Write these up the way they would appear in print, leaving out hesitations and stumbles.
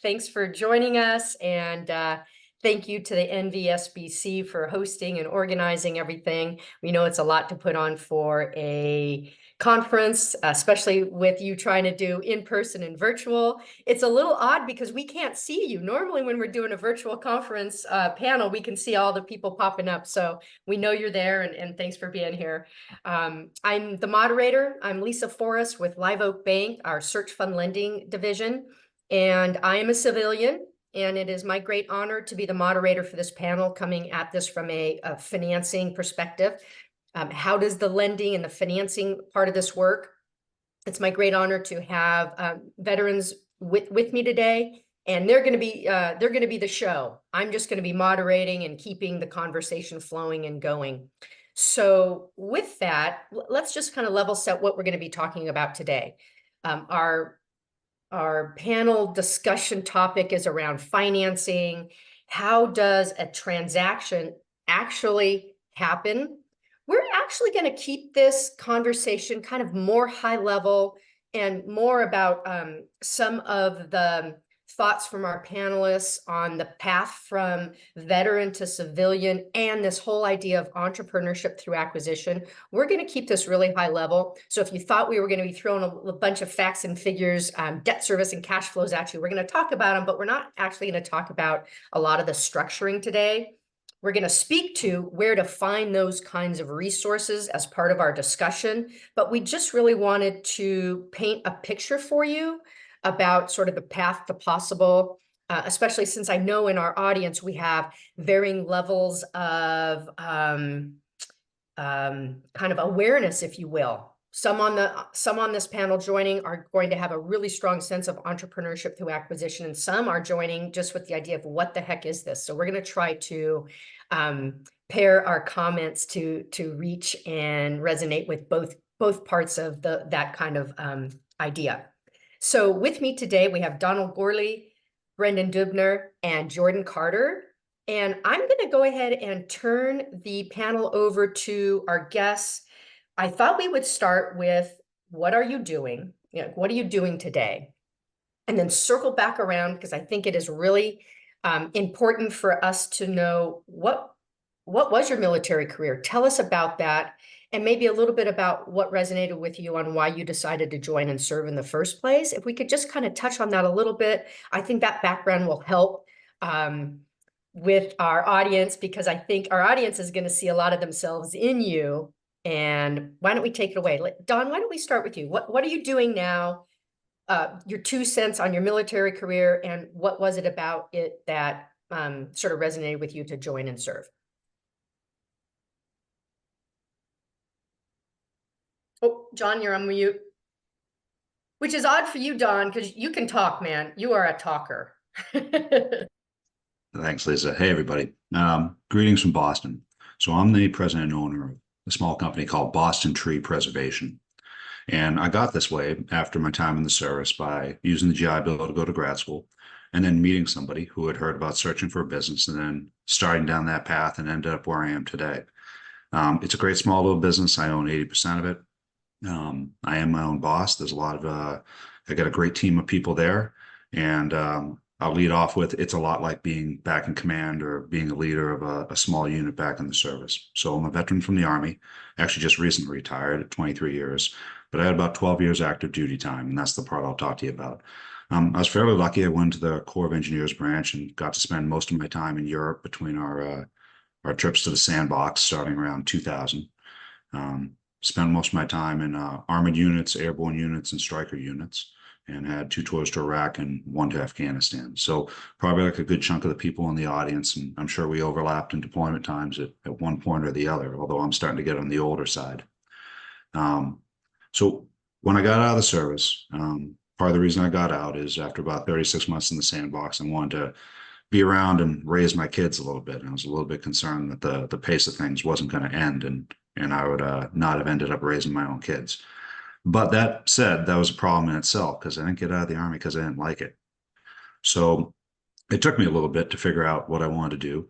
Thanks for joining us, and thank you to the NVSBC for hosting and organizing everything. We know it's a lot to put on for a conference, especially with you trying to do in-person and virtual. It's a little odd because we can't see you. Normally when we're doing a virtual conference panel, we can see all the people popping up. So we know you're there, and thanks for being here. I'm the moderator. I'm Lisa Forrest with Live Oak Bank, our Searchfund lending division. And I am a civilian, and it is my great honor to be the moderator for this panel, coming at this from a financing perspective. How does the lending and the financing part of this work? It's my great honor to have veterans with me today, and they're going to be the show. I'm just going to be moderating and keeping the conversation flowing and going. So with that, let's just kind of level set what we're going to be talking about today. Our panel discussion topic is around financing. How does a transaction actually happen? We're actually going to keep this conversation kind of more high level and more about some of the thoughts from our panelists on the path from veteran to civilian and this whole idea of entrepreneurship through acquisition. We're going to keep this really high level. So if you thought we were going to be throwing a bunch of facts and figures, debt service and cash flows at you, we're going to talk about them, but we're not actually going to talk about a lot of the structuring today. We're going to speak to where to find those kinds of resources as part of our discussion, but we just really wanted to paint a picture for you about sort of the path to possible, especially since I know in our audience we have varying levels of kind of awareness, if you will. Some on this panel joining are going to have a really strong sense of entrepreneurship through acquisition, and some are joining just with the idea of what the heck is this. So we're going to try to pair our comments to reach and resonate with both parts of that kind of idea. So with me today, we have Donald Gourley, Brendan Duebner, and Jordan Carter. And I'm going to go ahead and turn the panel over to our guests. I thought we would start with, what are you doing? What are you doing today? And then circle back around, because I think it is really important for us to know what was your military career? Tell us about that, and maybe a little bit about what resonated with you on why you decided to join and serve in the first place. If we could just kind of touch on that a little bit, I think that background will help with our audience, because I think our audience is going to see a lot of themselves in you. And why don't we take it away? Don, why don't we start with you? What are you doing now? Your 2 cents on your military career, and what was it about it that sort of resonated with you to join and serve? Oh, John, you're on mute. Which is odd for you, Don, because you can talk, man. You are a talker. Thanks, Lisa. Hey, everybody. Greetings from Boston. So I'm the president and owner of a small company called Boston Tree Preservation. And I got this way after my time in the service by using the GI Bill to go to grad school, and then meeting somebody who had heard about searching for a business, and then starting down that path and ended up where I am today. It's a great small little business. I own 80% of it. I am my own boss. There's a lot of, I got a great team of people there, and I'll lead off with, it's a lot like being back in command or being a leader of a small unit back in the service. So I'm a veteran from the Army, actually just recently retired at 23 years, but I had about 12 years active duty time, and that's the part I'll talk to you about. I was fairly lucky. I went to the Corps of Engineers branch and got to spend most of my time in Europe between our trips to the sandbox starting around 2000. Spent most of my time in armored units, airborne units, and striker units, and had 2 tours to Iraq and 1 to Afghanistan. So probably like a good chunk of the people in the audience, and I'm sure we overlapped in deployment times at one point or the other, although I'm starting to get on the older side. So when I got out of the service, part of the reason I got out is after about 36 months in the sandbox, I wanted to be around and raise my kids a little bit. And I was a little bit concerned that the pace of things wasn't going to end, and I would not have ended up raising my own kids. But that said, that was a problem in itself, because I didn't get out of the Army because I didn't like it. So it took me a little bit to figure out what I wanted to do,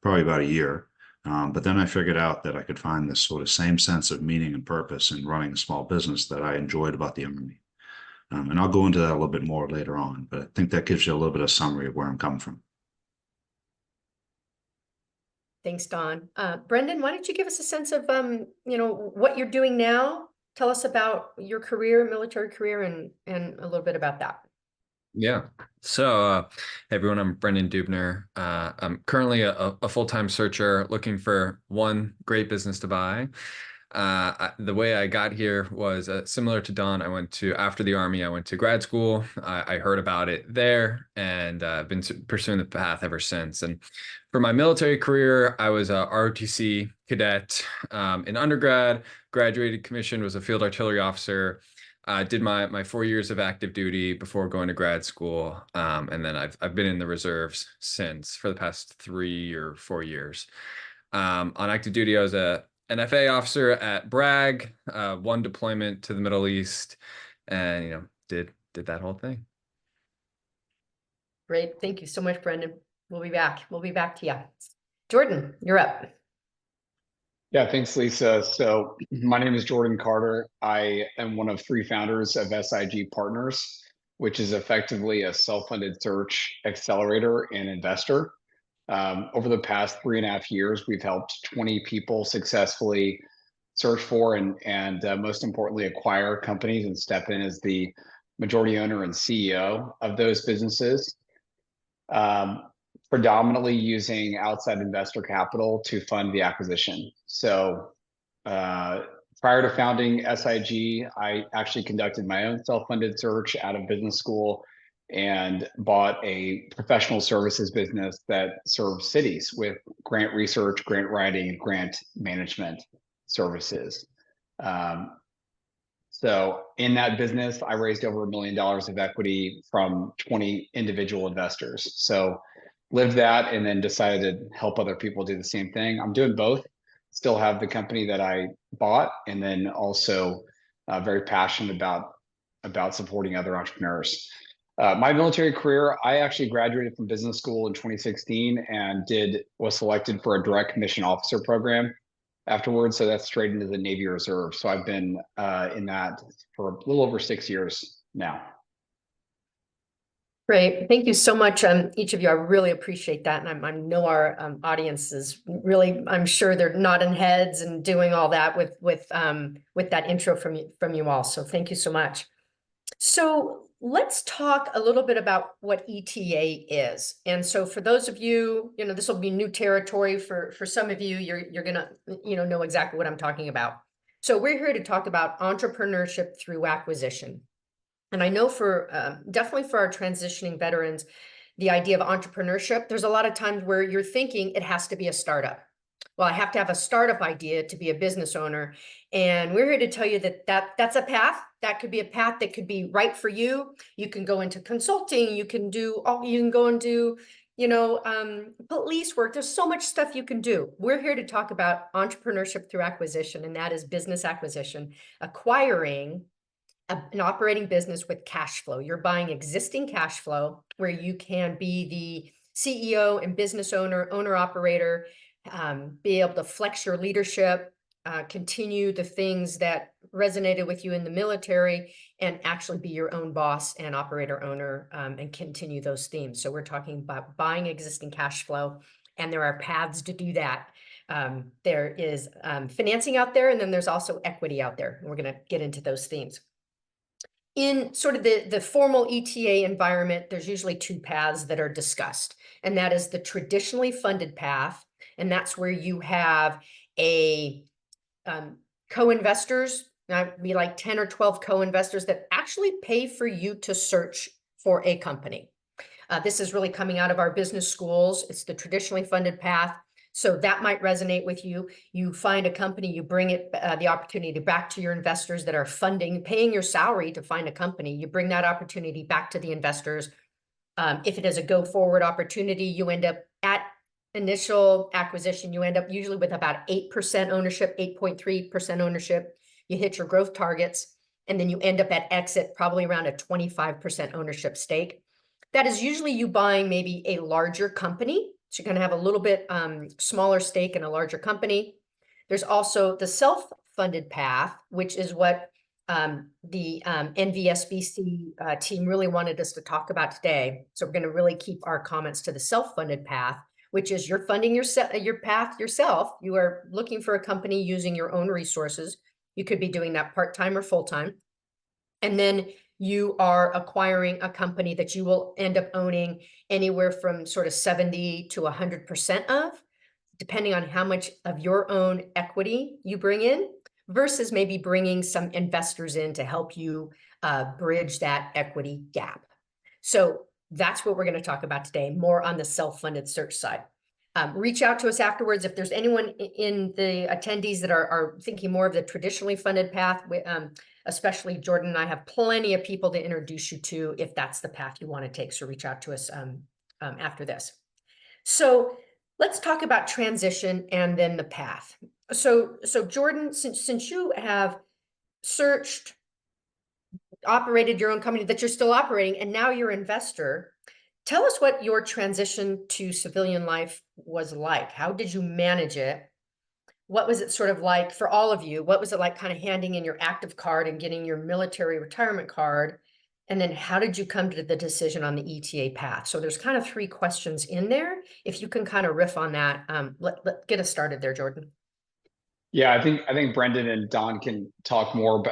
probably about a year. But then I figured out that I could find this sort of same sense of meaning and purpose in running a small business that I enjoyed about the Army. And I'll go into that a little bit more later on, but I think that gives you a little bit of summary of where I'm coming from. Thanks, Don. Brendan, why don't you give us a sense of, what you're doing now? Tell us about your career, military career, and a little bit about that. Yeah. So, hey everyone, I'm Brendan Duebner. I'm currently a full-time searcher looking for one great business to buy. The way I got here was similar to Don. After the Army, I went to grad school. I heard about it there, and I've been pursuing the path ever since. And for my military career, I was a ROTC cadet in undergrad, graduated, commissioned, was a field artillery officer. Did my 4 years of active duty before going to grad school, and then I've been in the reserves since for the past 3 or 4 years. On active duty, I was an FA officer at Bragg, one deployment to the Middle East, and did that whole thing. Great, thank you so much, Brendan. We'll be back. We'll be back to you. Jordan, you're up. Yeah, thanks, Lisa. So my name is Jordan Carter. I am one of 3 founders of SIG Partners, which is effectively a self-funded search accelerator and investor. Over the past 3.5 years, we've helped 20 people successfully search for and most importantly, acquire companies and step in as the majority owner and CEO of those businesses. Predominantly using outside investor capital to fund the acquisition. So prior to founding SIG, I actually conducted my own self-funded search out of business school and bought a professional services business that serves cities with grant research, grant writing, and grant management services. So in that business, I raised over $1 million of equity from 20 individual investors. So lived that and then decided to help other people do the same thing. I'm doing both. Still have the company that I bought, and then also very passionate about supporting other entrepreneurs. My military career, I actually graduated from business school in 2016 and was selected for a direct commission officer program afterwards. So that's straight into the Navy Reserve. So I've been in that for a little over 6 years now. Great. Thank you so much, each of you. I really appreciate that. And I know our audience is really, I'm sure they're nodding heads and doing all that with that intro from you all. So thank you so much. So let's talk a little bit about what ETA is. And so for those of you, this will be new territory for some of you. You're gonna know exactly what I'm talking about. So we're here to talk about entrepreneurship through acquisition. And I know definitely for our transitioning veterans, the idea of entrepreneurship, there's a lot of times where you're thinking it has to be a startup. Well, I have to have a startup idea to be a business owner. And we're here to tell you that's a path. That could be a path that could be right for you. You can go into consulting. You can go and do, police work. There's so much stuff you can do. We're here to talk about entrepreneurship through acquisition, and that is business acquisition, acquiring an operating business with cash flow. You're buying existing cash flow where you can be the CEO and business owner, operator, be able to flex your leadership, continue the things that resonated with you in the military, and actually be your own boss and operator owner, and continue those themes. So we're talking about buying existing cash flow, and there are paths to do that. There is financing out there, and then there's also equity out there. And we're going to get into those themes. In sort of the formal ETA environment, there's usually 2 paths that are discussed, and that is the traditionally funded path, and that's where you have a co-investors, be like 10 or 12 co-investors that actually pay for you to search for a company. This is really coming out of our business schools. It's the traditionally funded path. So that might resonate with you. You find a company, you bring it the opportunity back to your investors that are paying your salary to find a company. You bring that opportunity back to the investors. If it is a go forward opportunity, you end up at initial acquisition, you end up usually with about 8% ownership, 8.3% ownership. You hit your growth targets, and then you end up at exit probably around a 25% ownership stake. That is usually you buying maybe a larger company. So you're going to have a little bit smaller stake in a larger company. There's also the self-funded path, which is what the NVSBC team really wanted us to talk about today. So we're going to really keep our comments to the self-funded path, which is you're funding your path yourself. You are looking for a company using your own resources. You could be doing that part-time or full-time. And then you are acquiring a company that you will end up owning anywhere from sort of 70 to 100% of, depending on how much of your own equity you bring in, versus maybe bringing some investors in to help you bridge that equity gap. So that's what we're going to talk about today, more on the self-funded search side. Reach out to us afterwards. If there's anyone in the attendees that are thinking more of the traditionally funded path, especially Jordan and I have plenty of people to introduce you to if that's the path you want to take. So reach out to us after this. So let's talk about transition and then the path. So Jordan, since you have searched, operated your own company that you're still operating, and now you're an investor, tell us what your transition to civilian life was like. How did you manage it? What was it sort of like for all of you? What was it like kind of handing in your active card and getting your military retirement card? And then how did you come to the decision on the ETA path? So there's kind of 3 questions in there. If you can kind of riff on that, let get us started there, Jordan. Yeah, I think Brendan and Don can talk more,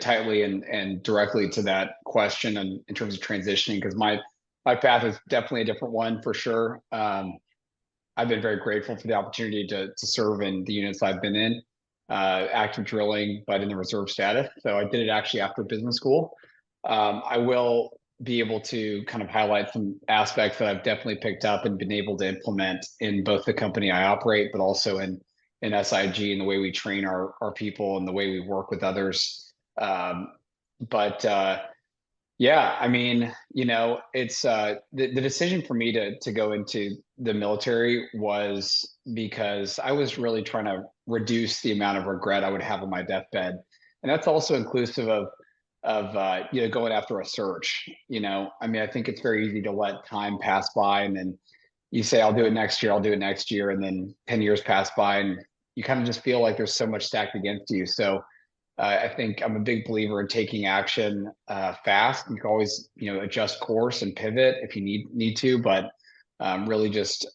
tightly and directly to that question and in terms of transitioning, because my path is definitely a different one for sure. I've been very grateful for the opportunity to serve in the units I've been in, active drilling, but in the reserve status. So I did it actually after business school. I will be able to kind of highlight some aspects that I've definitely picked up and been able to implement in both the company I operate, but also in SIG and the way we train our people and the way we work with others. Yeah, I mean, it's the decision for me to go into the military was because I was really trying to reduce the amount of regret I would have on my deathbed. And that's also inclusive of going after a search. I mean, I think it's very easy to let time pass by and then you say, I'll do it next year, I'll do it next year. And then 10 years pass by and you kind of just feel like there's so much stacked against you. So I think I'm a big believer in taking action fast. You can always, adjust course and pivot if you need to, but really just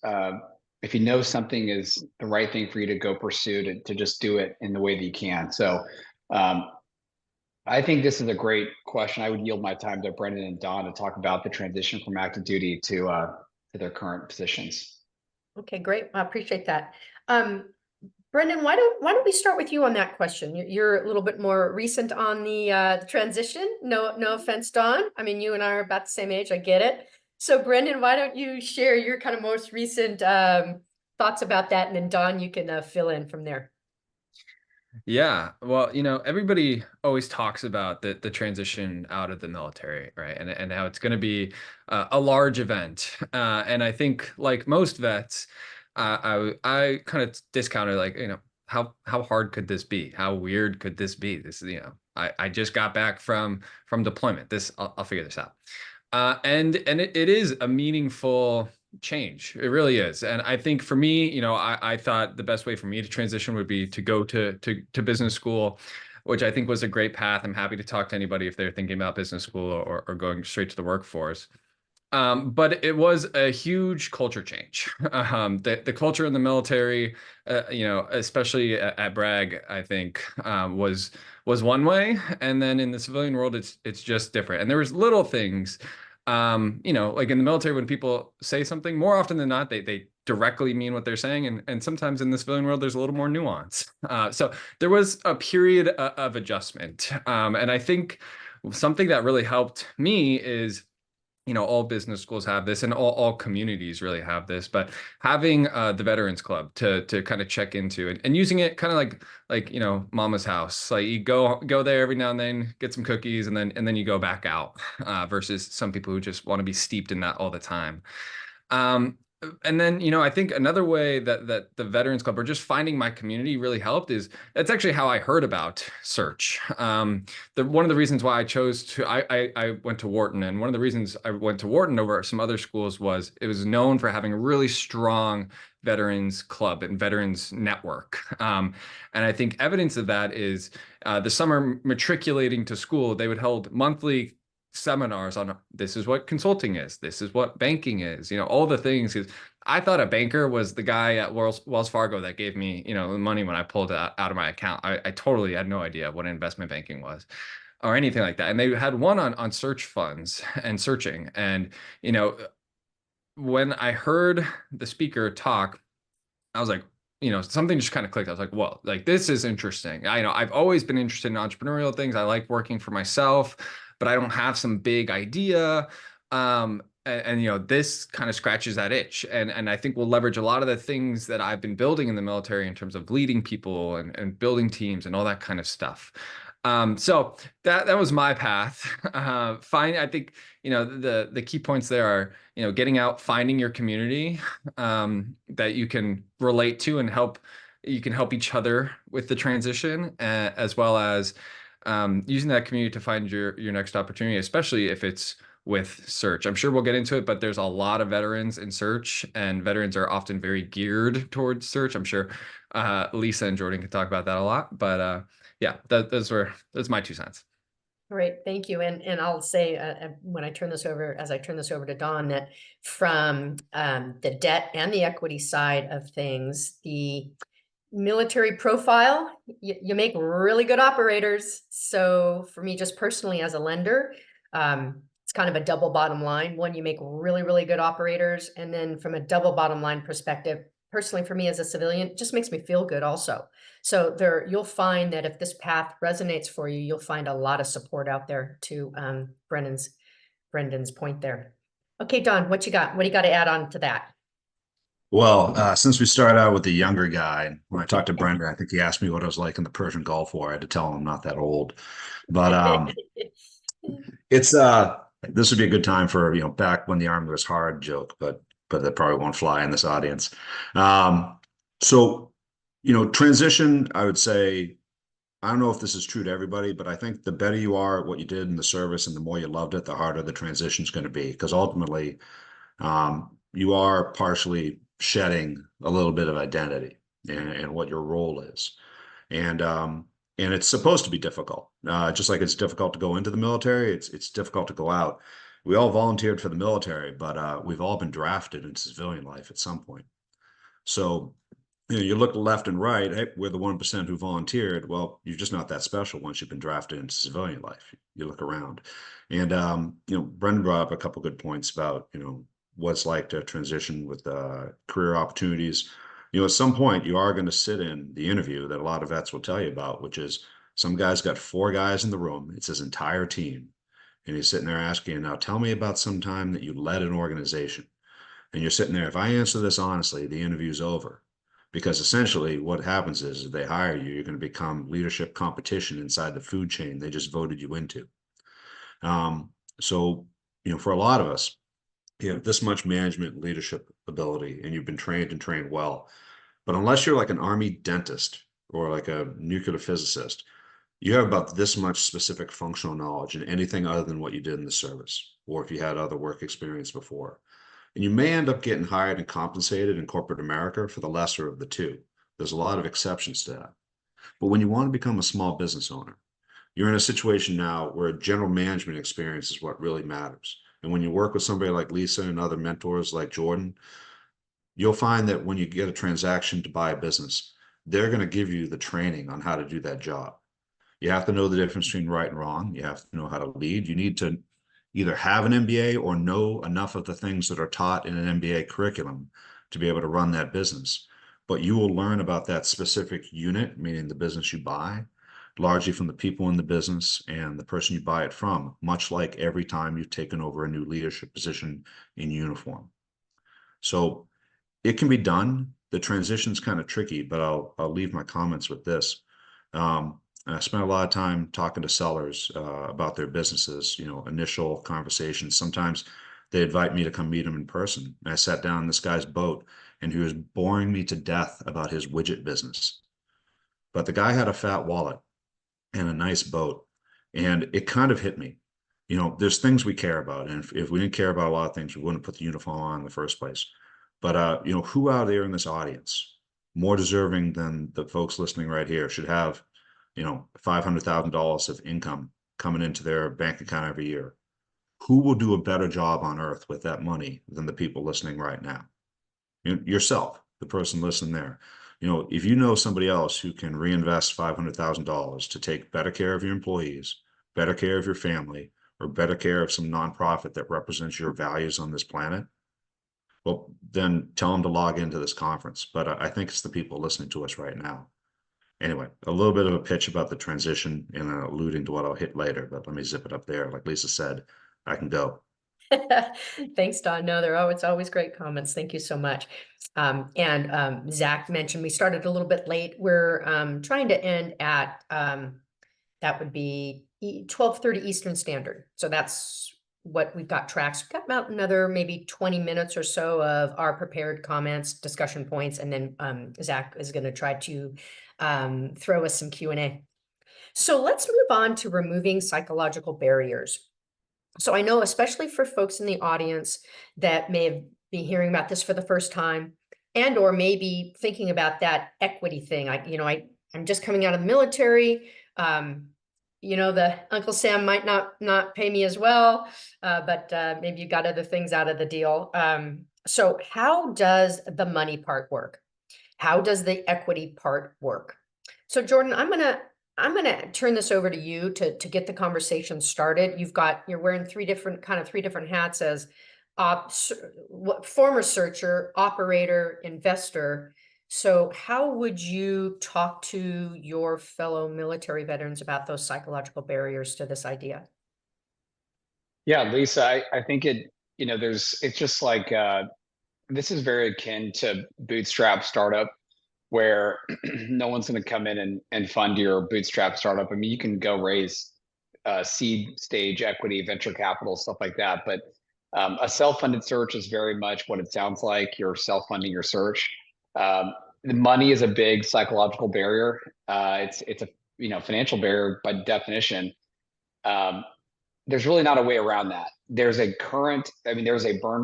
if you know something is the right thing for you to go pursue, to just do it in the way that you can. So I think this is a great question. I would yield my time to Brendan and Don to talk about the transition from active duty to their current positions. Okay, great. I appreciate that. Brendan, why don't we start with you on that question? You're a little bit more recent on the transition. No offense, Don. I mean, you and I are about the same age. I get it. So, Brendan, why don't you share your kind of most recent thoughts about that, and then Don, you can fill in from there. Yeah, well, everybody always talks about the transition out of the military, right? And how it's going to be a large event. And I think, like most vets, I kind of discounted, like, how hard could this be? How weird could this be? This is, I just got back from deployment. I'll figure this out. And it is a meaningful change. It really is. And I think for me, I thought the best way for me to transition would be to go to business school, which I think was a great path. I'm happy to talk to anybody if they're thinking about business school or going straight to the workforce. But it was a huge culture change. The culture in the military, especially at Bragg, I think, was one way, and then in the civilian world, it's just different. And there was little things, like in the military, when people say something, more often than not, they directly mean what they're saying, and sometimes in the civilian world, there's a little more nuance. So there was a period of adjustment, and I think something that really helped me is, all business schools have this, and all communities really have this, but having the Veterans Club to kind of check into and using it kind of like mama's house. Like you go there every now and then, get some cookies, and then you go back out, versus some people who just want to be steeped in that all the time. And then, I think another way that the Veterans Club or just finding my community really helped is that's actually how I heard about Search. One of the reasons why I chose to, I went to Wharton, and one of the reasons I went to Wharton over some other schools was it was known for having a really strong Veterans Club and Veterans Network. And I think evidence of that is the summer matriculating to school, they would hold monthly seminars on this is what consulting is, this is what banking is, all the things. Because I thought a banker was the guy at Wells Fargo that gave me, the money when I pulled it out of my account. I totally had no idea what investment banking was or anything like that. And they had one on search funds and searching. And, when I heard the speaker talk, I was like, something just kind of clicked. I was like, whoa, like this is interesting. I've always been interested in entrepreneurial things. I like working for myself, but I don't have some big idea. And this kind of scratches that itch. And I think we'll leverage a lot of the things that I've been building in the military in terms of leading people and building teams and all that kind of stuff. So that was my path. I think, the key points there are, getting out, finding your community that you can relate to and you can help each other with the transition, as well as using that community to find your next opportunity, especially if it's with Search. I'm sure we'll get into it, but there's a lot of veterans in Search, and veterans are often very geared towards Search. I'm sure Lisa and Jordan can talk about that a lot, but yeah, that's my 2 cents. Great, thank you. And I'll say when I turn this over, as I turn this over to Don, that from the debt and the equity side of things, the military profile, you make really good operators. So for me, just personally as a lender, it's kind of a double bottom line. One, you make really, really good operators. And then from a double bottom line perspective, personally for me as a civilian, it just makes me feel good also. So you'll find that if this path resonates for you, you'll find a lot of support out there to Brendan's point there. Okay, Don, what you got? What do you got to add on to that? Well, since we started out with the younger guy, when I talked to Brendan, I think he asked me what I was like in the Persian Gulf War. I had to tell him I'm not that old, but it's this would be a good time for back when the Army was hard joke, but that probably won't fly in this audience. So transition, I would say, I don't know if this is true to everybody, but I think the better you are at what you did in the service and the more you loved it, the harder the transition is going to be, because ultimately you are partially shedding a little bit of identity and what your role is. And it's supposed to be difficult. Just like it's difficult to go into the military, it's difficult to go out. We all volunteered for the military, but we've all been drafted into civilian life at some point. So you look left and right, hey, we're the 1% who volunteered. Well, you're just not that special once you've been drafted into civilian life. You look around. And Brendan brought up a couple good points about what it's like to transition with career opportunities. At some point you are going to sit in the interview that a lot of vets will tell you about, which is some guy's got 4 guys in the room. It's his entire team. And he's sitting there asking, now tell me about some time that you led an organization. And you're sitting there, if I answer this honestly, the interview's over. Because essentially what happens is if they hire you, you're going to become leadership competition inside the food chain they just voted you into. So, for a lot of us, you have this much management leadership ability and you've been trained and trained well. But unless you're like an Army dentist or like a nuclear physicist, you have about this much specific functional knowledge in anything other than what you did in the service, or if you had other work experience before. And you may end up getting hired and compensated in corporate America for the lesser of the two. There's a lot of exceptions to that. But when you want to become a small business owner, you're in a situation now where general management experience is what really matters. And when you work with somebody like Lisa and other mentors like Jordan, you'll find that when you get a transaction to buy a business, they're going to give you the training on how to do that job. You have to know the difference between right and wrong. You have to know how to lead. You need to either have an MBA or know enough of the things that are taught in an MBA curriculum to be able to run that business. But you will learn about that specific unit, meaning the business you buy, largely from the people in the business and the person you buy it from, much like every time you've taken over a new leadership position in uniform. So it can be done. The transition's kind of tricky, but I'll leave my comments with this. I spent a lot of time talking to sellers about their businesses, initial conversations. Sometimes They invite me to come meet him in person. And I sat down in this guy's boat, and he was boring me to death about his widget business. But the guy had a fat wallet and a nice boat. And it kind of hit me. You know, there's things we care about. And if we didn't care about a lot of things, we wouldn't put the uniform on in the first place. But, you know, who out there in this audience, more deserving than the folks listening right here, should have, you know, $500,000 of income coming into their bank account every year? Who will do a better job on earth with that money than the people listening right now? Yourself, the person listening there. You know, if you know somebody else who can reinvest $500,000 to take better care of your employees, better care of your family, or better care of some nonprofit that represents your values on this planet, well, then tell them to log into this conference. But I think it's the people listening to us right now. Anyway, a little bit of a pitch about the transition and alluding to what I'll hit later, but let me zip it up there. Like Lisa said, I can go. Thanks, Don. No, it's always great comments. Thank you so much. Zach mentioned we started a little bit late. We're trying to end at that would be 12:30 Eastern Standard. So that's what we've got tracks. We've got about another maybe 20 minutes or so of our prepared comments, discussion points, and then Zach is going to try to throw us some Q&A. So let's move on to removing psychological barriers. So I know, especially for folks in the audience that may be hearing about this for the first time, and or maybe thinking about that equity thing. I'm just coming out of the military. The Uncle Sam might not pay me as well, but maybe you got other things out of the deal. So how does the money part work? How does the equity part work? So Jordan, I'm gonna turn this over to you to get the conversation started. You're wearing three different hats as former searcher, operator, investor. So how would you talk to your fellow military veterans about those psychological barriers to this idea? Yeah, Lisa, I think it's just like, this is very akin to bootstrap startup, where no one's going to come in and fund your bootstrap startup. I mean, you can go raise seed stage equity, venture capital, stuff like that. But a self-funded search is very much what it sounds like. You're self-funding your search. The money is a big psychological barrier. It's a financial barrier by definition. There's really not a way around that. There's a burn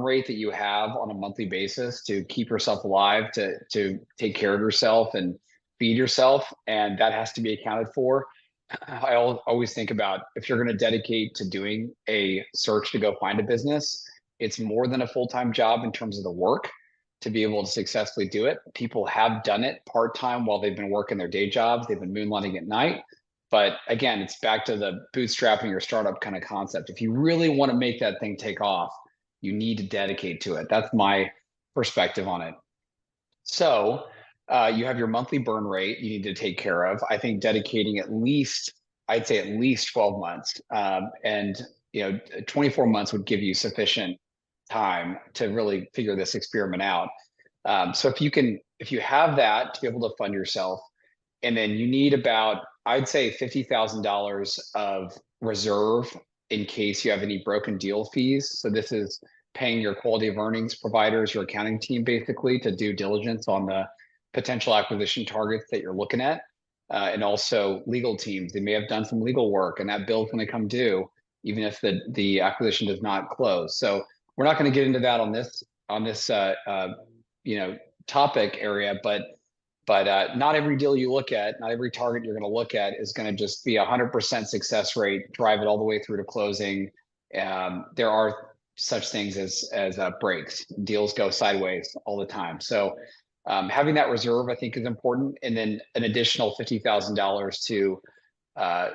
rate that you have on a monthly basis to keep yourself alive, to take care of yourself and feed yourself, and that has to be accounted for. I always think about, if you're going to dedicate to doing a search to go find a business, it's more than a full-time job in terms of the work to be able to successfully do it. People have done it part-time while they've been working their day jobs. They've been moonlighting at night. But again, it's back to the bootstrapping your startup kind of concept. If you really want to make that thing take off, you need to dedicate to it. That's my perspective on it. So you have your monthly burn rate you need to take care of. I think dedicating I'd say at least 12 months. And 24 months would give you sufficient time to really figure this experiment out. So if you have that to be able to fund yourself, and then you need about, I'd say, $50,000 of reserve in case you have any broken deal fees. So this is paying your quality of earnings providers, your accounting team, basically, to do diligence on the potential acquisition targets that you're looking at. And also legal teams. They may have done some legal work, and that bill's going to come due, even if the acquisition does not close. So we're not going to get into that on this topic area, but not every deal you look at, not every target you're going to look at is going to just be 100% success rate, drive it all the way through to closing. There are such things as breaks. Deals go sideways all the time. So having that reserve, I think, is important. And then an additional $50,000 to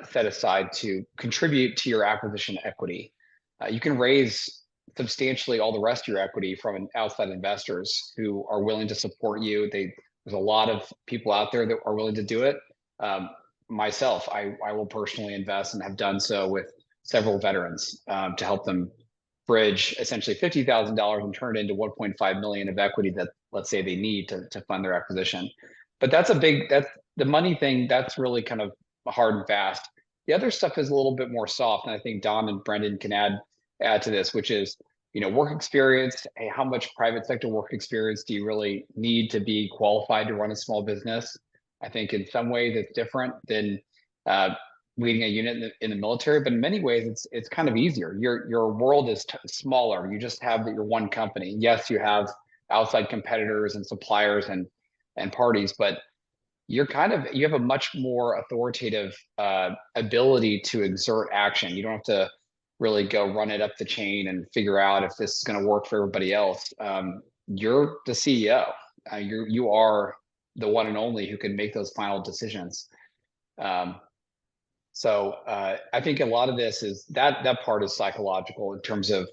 set aside to contribute to your acquisition equity. You can raise substantially all the rest of your equity from outside investors who are willing to support you. There's a lot of people out there that are willing to do it. Myself, I will personally invest, and have done so with several veterans to help them bridge essentially $50,000 and turn it into 1.5 million of equity that, let's say, they need to fund their acquisition. But that's the money thing. That's really kind of hard and fast. The other stuff is a little bit more soft, and I think Don and Brendan can add to this, which is, work experience. Hey, how much private sector work experience do you really need to be qualified to run a small business? I think in some ways it's different than leading a unit in the military, but in many ways it's kind of easier. Your world is smaller. You just have your one company. Yes, you have outside competitors and suppliers and parties, but you have a much more authoritative ability to exert action. You don't have to really go run it up the chain and figure out if this is going to work for everybody else. You're the CEO. You are the one and only who can make those final decisions. So I think a lot of this is that part is psychological in terms of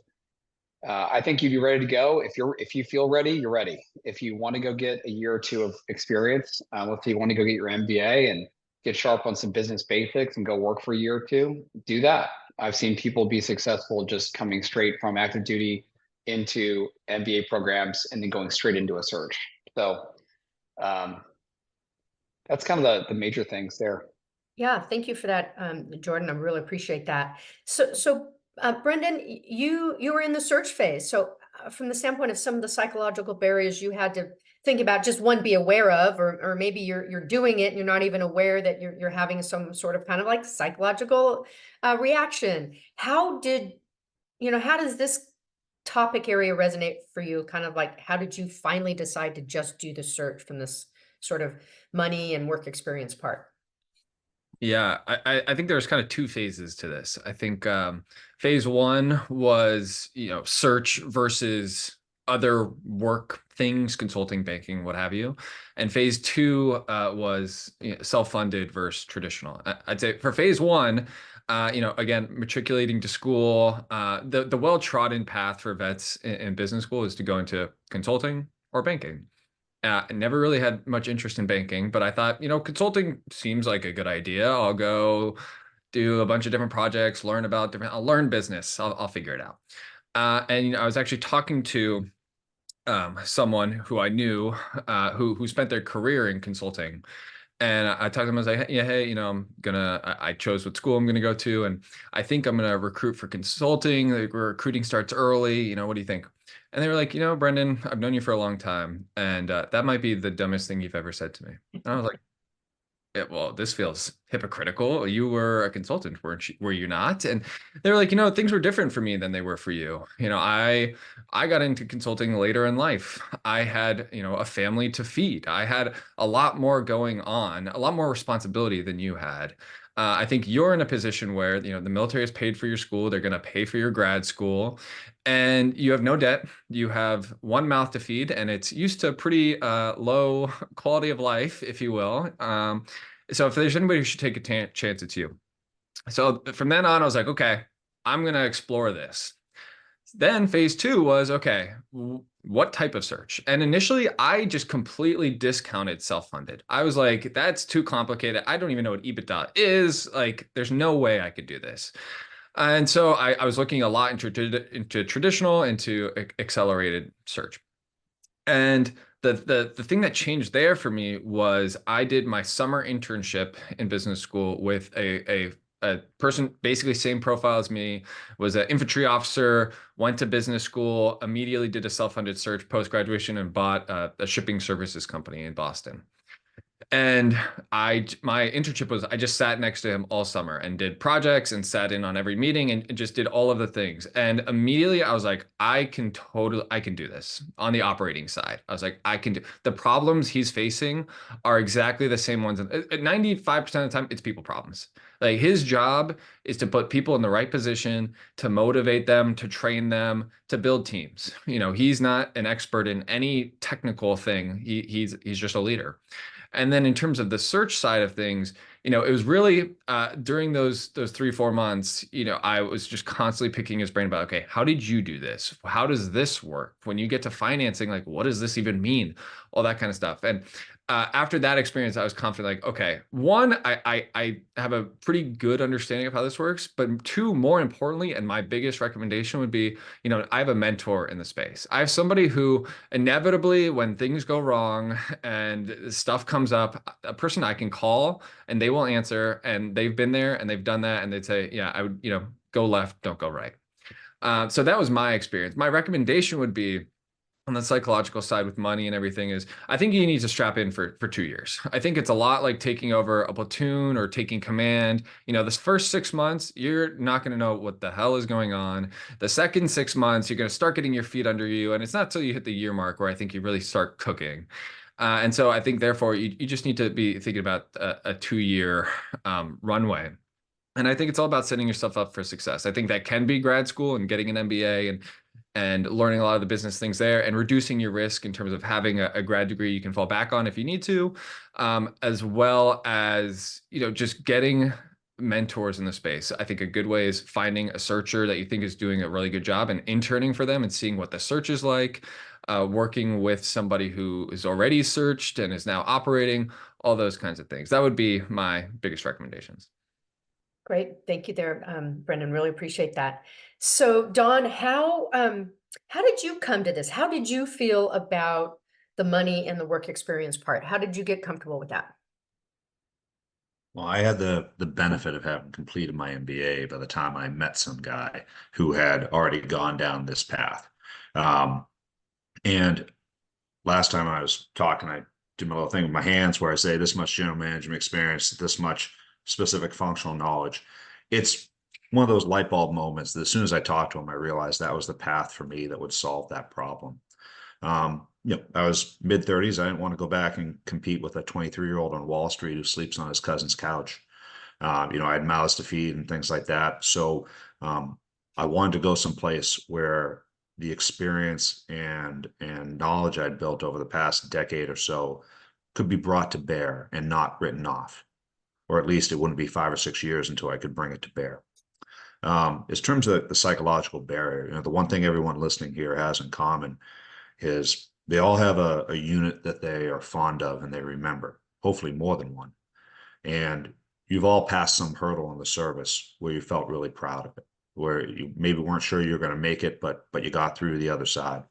I think you'd be ready to go. If you feel ready, you're ready. If you want to go get a year or two of experience, if you want to go get your MBA and get sharp on some business basics and go work for a year or two, do that. I've seen people be successful just coming straight from active duty into MBA programs and then going straight into a search. So that's kind of the major things there. Yeah, thank you for that, Jordan. I really appreciate that. So Brendan, you were in the search phase. So from the standpoint of some of the psychological barriers you had to think about, just one, be aware of, or maybe you're doing it and you're not even aware that you're having some sort of kind of like psychological reaction. How does this topic area resonate for you? Kind of like, how did you finally decide to just do the search from this sort of money and work experience part? Yeah, I think there's kind of two phases to this. I think phase one was, search versus other work things, consulting, banking, what have you. And phase two was self-funded versus traditional. I'd say for phase one, again, matriculating to school, the well-trodden path for vets in business school is to go into consulting or banking. I never really had much interest in banking, but I thought, consulting seems like a good idea. I'll go do a bunch of different projects, I'll learn business. I'll figure it out. And I was actually talking to someone who I knew who spent their career in consulting. And I talked to them, I was like, yeah, hey, I chose what school I'm going to go to. And I think I'm going to recruit for consulting. The recruiting starts early. What do you think? And they were like, Brendan, I've known you for a long time. And that might be the dumbest thing you've ever said to me. And I was like, yeah, well, this feels hypocritical. You were a consultant, were you not? And they were like, things were different for me than they were for you. I got into consulting later in life. I had, a family to feed. I had a lot more going on, a lot more responsibility than you had. I think you're in a position where, the military has paid for your school. They're going to pay for your grad school and you have no debt. You have one mouth to feed and it's used to pretty low quality of life, if you will. So if there's anybody who should take a chance, it's you. So from then on, I was like, okay, I'm going to explore this. Then phase two was, okay, what type of search? And initially, I just completely discounted self-funded. I was like, that's too complicated. I don't even know what EBITDA is. Like, there's no way I could do this. And so I was looking a lot into traditional, into accelerated search. And the thing that changed there for me was I did my summer internship in business school with a person basically same profile as me, was an infantry officer, went to business school, immediately did a self-funded search post-graduation and bought a shipping services company in Boston. And my internship was, I just sat next to him all summer and did projects and sat in on every meeting and just did all of the things. And immediately I was like, I can do this on the operating side. I was like, I can do the problems he's facing are exactly the same ones. 95% of the time, it's people problems. Like his job is to put people in the right position, to motivate them, to train them, to build teams. He's not an expert in any technical thing. He's just a leader. And then in terms of the search side of things, it was really during those 3-4 months, I was just constantly picking his brain about, okay, how did you do this? How does this work? When you get to financing, like, what does this even mean? All that kind of stuff. And after that experience, I was confident, like, okay, one, I have a pretty good understanding of how this works, but two, more importantly, and my biggest recommendation would be, I have a mentor in the space. I have somebody who inevitably, when things go wrong and stuff comes up, a person I can call and they will answer, and they've been there and they've done that. And they'd say, yeah, I would, go left, don't go right. So that was my experience. My recommendation would be, on the psychological side with money and everything, is I think you need to strap in for 2 years. I think it's a lot like taking over a platoon or taking command. This first 6 months, you're not going to know what the hell is going on. The second 6 months, you're going to start getting your feet under you. And it's not till you hit the year mark where I think you really start cooking. And so I think, therefore, you just need to be thinking about a 2-year runway. And I think it's all about setting yourself up for success. I think that can be grad school and getting an MBA and learning a lot of the business things there, and reducing your risk in terms of having a grad degree you can fall back on if you need to, as well as, just getting mentors in the space. I think a good way is finding a searcher that you think is doing a really good job and interning for them and seeing what the search is like, working with somebody who is already searched and is now operating, all those kinds of things. That would be my biggest recommendations. Great. Thank you there, Brendan. Really appreciate that. So Don, how did you come to this? How did you feel about the money and the work experience part? How did you get comfortable with that? Well, I had the benefit of having completed my MBA by the time I met some guy who had already gone down this path. And last time I was talking, I did my little thing with my hands where I say this much general management experience, this much specific functional knowledge. It's one of those light bulb moments that as soon as I talked to him, I realized that was the path for me that would solve that problem. I was mid-30s. I didn't want to go back and compete with a 23-year-old on Wall Street who sleeps on his cousin's couch. I had mouths to feed and things like that. So I wanted to go someplace where the experience and knowledge I'd built over the past decade or so could be brought to bear and not written off, or at least it wouldn't be 5 or 6 years until I could bring it to bear. In terms of the psychological barrier, the one thing everyone listening here has in common is they all have a unit that they are fond of and they remember, hopefully more than one. And you've all passed some hurdle in the service where you felt really proud of it, where you maybe weren't sure you were going to make it, but you got through the other side.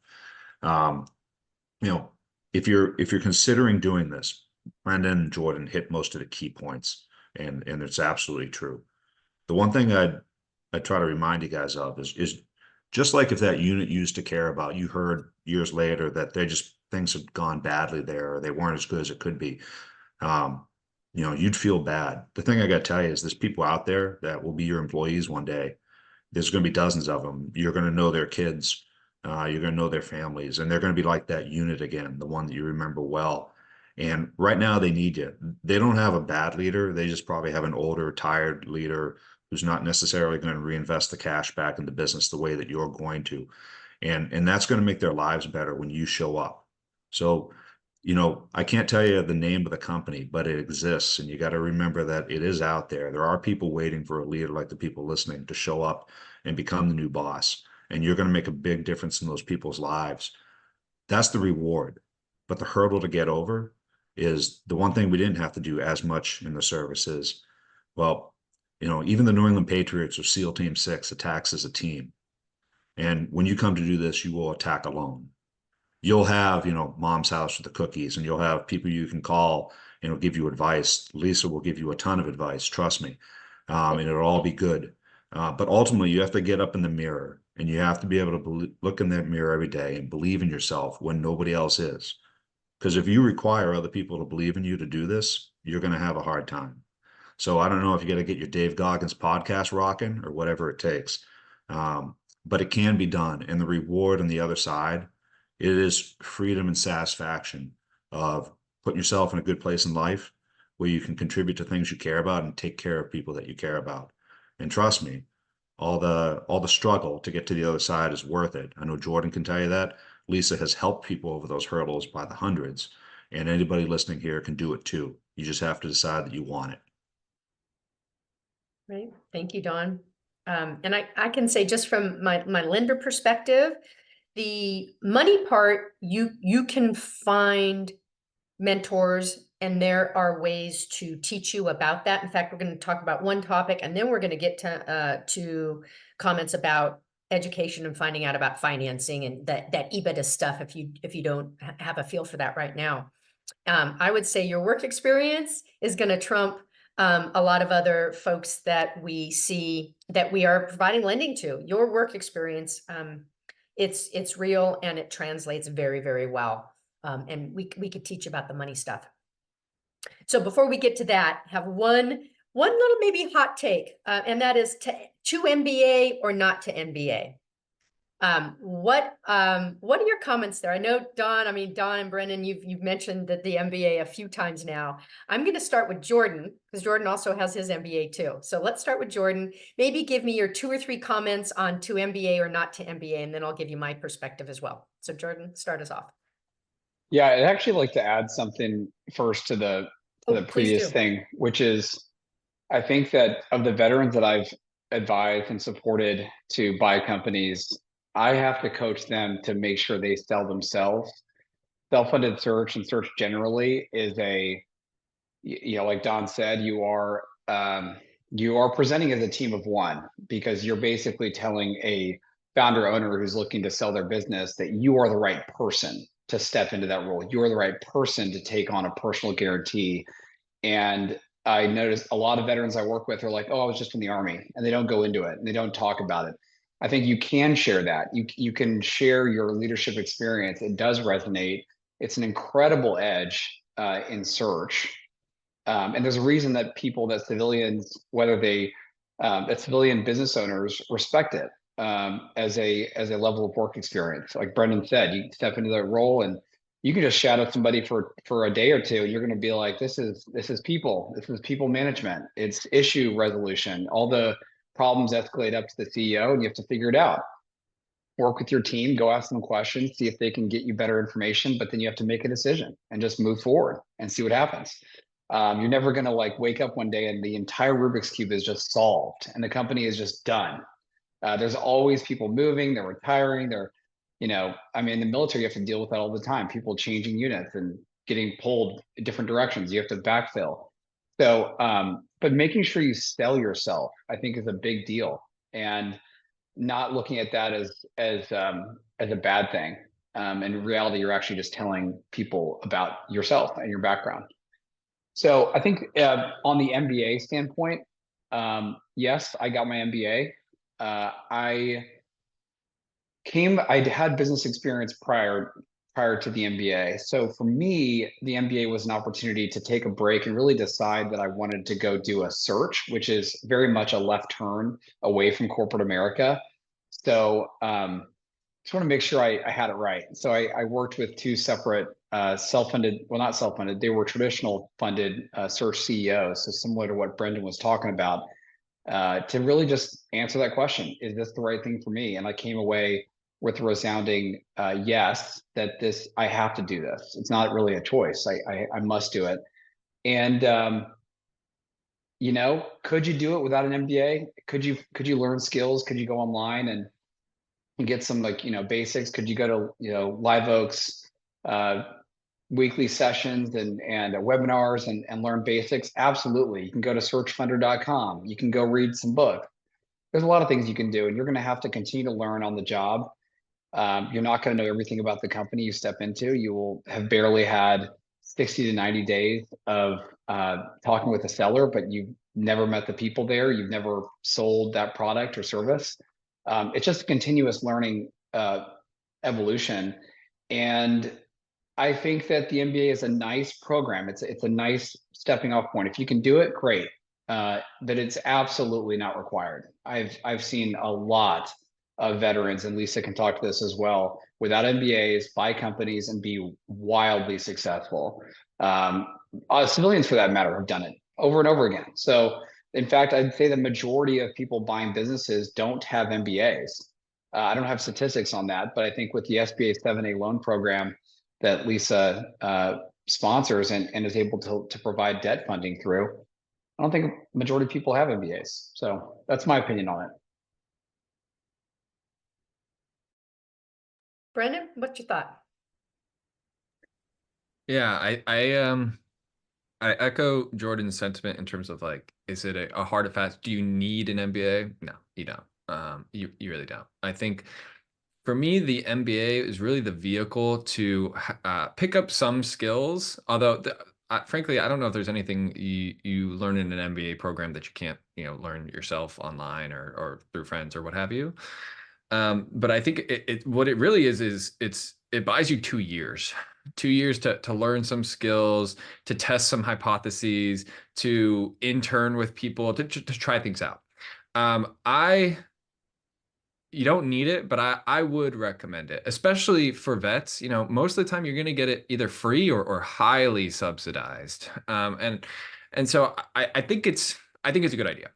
If you're considering doing this, Brendan and Jordan hit most of the key points, and it's absolutely true. The one thing I'd try to remind you guys of is just like if that unit you used to care about, you heard years later that things had gone badly there, or they weren't as good as it could be. You'd feel bad. The thing I got to tell you is there's people out there that will be your employees one day. There's going to be dozens of them. You're going to know their kids. You're going to know their families, and they're going to be like that unit again, the one that you remember well. And right now they need you. They don't have a bad leader. They just probably have an older, tired leader who's not necessarily going to reinvest the cash back in the business the way that you're going to. And that's going to make their lives better when you show up. So, I can't tell you the name of the company, but it exists. And you got to remember that it is out there. There are people waiting for a leader like the people listening to show up and become the new boss. And you're going to make a big difference in those people's lives. That's the reward. But the hurdle to get over is the one thing we didn't have to do as much in the service is, well, even the New England Patriots or SEAL Team 6 attacks as a team. And when you come to do this, you will attack alone. You'll have, mom's house with the cookies, and you'll have people you can call and it'll give you advice. Lisa will give you a ton of advice, trust me. And it'll all be good. But ultimately, you have to get up in the mirror, and you have to be able to look in that mirror every day and believe in yourself when nobody else is. Because if you require other people to believe in you to do this, you're going to have a hard time. So I don't know if you got to get your Dave Goggins podcast rocking or whatever it takes. But it can be done. And the reward on the other side, it is freedom and satisfaction of putting yourself in a good place in life where you can contribute to things you care about and take care of people that you care about. And trust me, all the struggle to get to the other side is worth it. I know Jordan can tell you that. Lisa has helped people over those hurdles by the hundreds, and anybody listening here can do it too. You just have to decide that you want it. Right. Thank you, Don. And I can say, just from my lender perspective, the money part, you can find mentors, and there are ways to teach you about that. In fact, we're going to talk about one topic, and then we're going to get to comments about education and finding out about financing and that EBITDA stuff if you don't have a feel for that right now. I would say your work experience is going to trump a lot of other folks that we see that we are providing lending to. Your work experience, it's real and it translates very, very well. And we could teach about the money stuff. So before we get to that, have one little maybe hot take, and that is to MBA or not to MBA. What are your comments there? I know Don and Brendan, you've mentioned that the MBA a few times now. I'm going to start with Jordan because Jordan also has his MBA too. So let's start with Jordan. Maybe give me your 2 or 3 comments on to MBA or not to MBA, and then I'll give you my perspective as well. So Jordan, start us off. Yeah, I'd actually like to add something first to the previous thing, which is I think that of the veterans that I've advised and supported to buy companies, I have to coach them to make sure they sell themselves. Self-funded search and search generally is like Don said, you are presenting as a team of one because you're basically telling a founder owner who's looking to sell their business that you are the right person to step into that role. You're the right person to take on a personal guarantee. And I noticed a lot of veterans I work with are like, oh, I was just in the Army, and they don't go into it and they don't talk about it. I think you can share that. You can share your leadership experience. It does resonate. It's an incredible edge in search. And there's a reason that civilians, whether that civilian business owners respect it as a level of work experience. Like Brendan said, you step into that role and you can just shadow somebody for a day or two. And you're going to be like, this is people management. It's issue resolution. All the problems escalate up to the CEO and you have to figure it out. Work with your team, go ask them questions, see if they can get you better information, but then you have to make a decision and just move forward and see what happens. You're never going to wake up one day and the entire Rubik's Cube is just solved and the company is just done. There's always people moving, they're retiring, in the military, you have to deal with that all the time. People changing units and getting pulled in different directions. You have to backfill. So, but making sure you sell yourself, I think, is a big deal, and not looking at that as a bad thing. In reality, you're actually just telling people about yourself and your background. So I think on the MBA standpoint, yes, I got my MBA. I'd had business experience prior to the MBA. So for me, the MBA was an opportunity to take a break and really decide that I wanted to go do a search, which is very much a left turn away from corporate America. So just want to make sure I had it right. So I worked with 2 separate self-funded, well, not self-funded, they were traditional funded search CEOs. So similar to what Brendan was talking about, to really just answer that question, is this the right thing for me? And I came away with a resounding yes, that I have to do this. It's not really a choice. I must do it. And could you do it without an MBA? Could you learn skills? Could you go online and get some basics? Could you go to Live Oak's weekly sessions and webinars and learn basics? Absolutely. You can go to searchfunder.com. You can go read some books. There's a lot of things you can do, and you're going to have to continue to learn on the job. You're not going to know everything about the company you step into. You will have barely had 60 to 90 days of talking with a seller, but you've never met the people there. You've never sold that product or service. It's just a continuous learning evolution. And I think that the MBA is a nice program. It's a nice stepping off point. If you can do it, great. But it's absolutely not required. I've seen a lot of veterans, and Lisa can talk to this as well, without MBAs, buy companies and be wildly successful. Civilians, for that matter, have done it over and over again. So in fact, I'd say the majority of people buying businesses don't have MBAs. I don't have statistics on that, but I think with the SBA 7A loan program that Lisa sponsors and is able to provide debt funding through, I don't think a majority of people have MBAs. So that's my opinion on it. Brendan, what's your thought? Yeah, I echo Jordan's sentiment in terms of is it a hard and fast? Do you need an MBA? No, you don't. You really don't. I think for me, the MBA is really the vehicle to pick up some skills. Although frankly, I don't know if there's anything you learn in an MBA program that you can't, learn yourself online or through friends or what have you. But I think what it really is it buys you 2 years, 2 years to learn some skills, to test some hypotheses, to intern with people, to try things out. You don't need it, but I would recommend it, especially for vets. Most of the time you're going to get it either free or highly subsidized. And so I think it's a good idea.